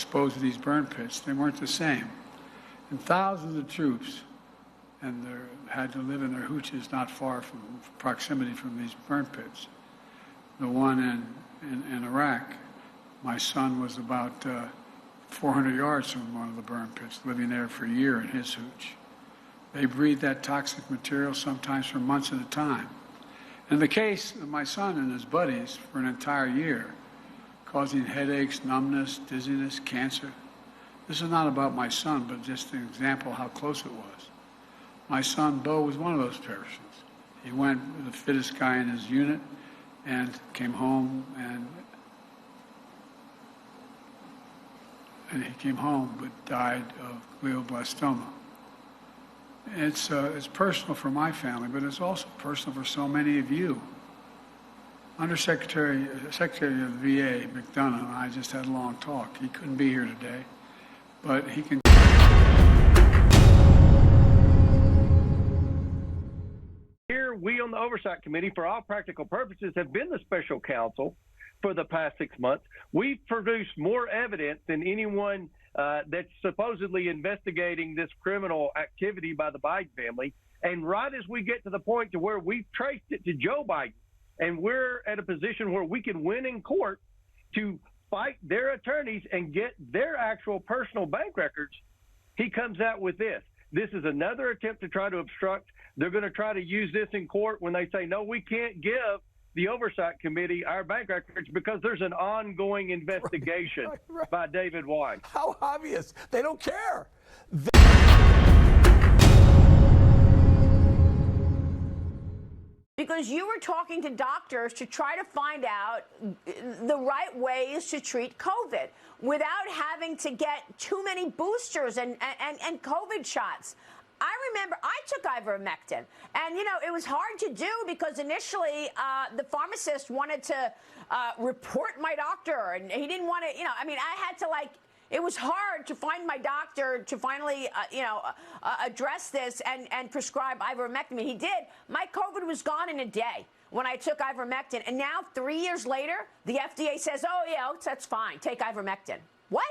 exposed to these burn pits, they weren't the same. And thousands of troops and had to live in their hooches not far from proximity from these burn pits. The one in Iraq, my son was about 400 yards from one of the burn pits, living there for a year in his hooch. They breathe that toxic material sometimes for months at a time. In the case of my son and his buddies for an entire year, causing headaches, numbness, dizziness, cancer. This is not about my son, but just an example of how close it was. My son, Beau, was one of those persons. He went with the fittest guy in his unit and came home and he came home but died of glioblastoma. It's personal for my family, but it's also personal for so many of you. Secretary of the VA, McDonough, and I just had a long talk. He couldn't be here today, but he can. Here, we on the Oversight Committee, for all practical purposes, have been the special counsel for the past 6 months. We've produced more evidence than anyone that's supposedly investigating this criminal activity by the Biden family. And right as we get to the point to where we've traced it to Joe Biden, and we're at a position where we can win in court to fight their attorneys and get their actual personal bank records, he comes out with this. This is another attempt to try to obstruct. They're going to try to use this in court when they say, no, we can't give the Oversight Committee our bank records because there's an ongoing investigation by David Weiss. How obvious. They don't care. Because you were talking to doctors to try to find out the right ways to treat COVID without having to get too many boosters and COVID shots. I remember I took Ivermectin, and, you know, it was hard to do because initially the pharmacist wanted to report my doctor, and he didn't want to, you know, I mean, I had to, like, it was hard to find my doctor to finally, address this and prescribe ivermectin. He did. My COVID was gone in a day when I took ivermectin. And now, 3 years later, the FDA says, oh, yeah, that's fine. Take ivermectin. What?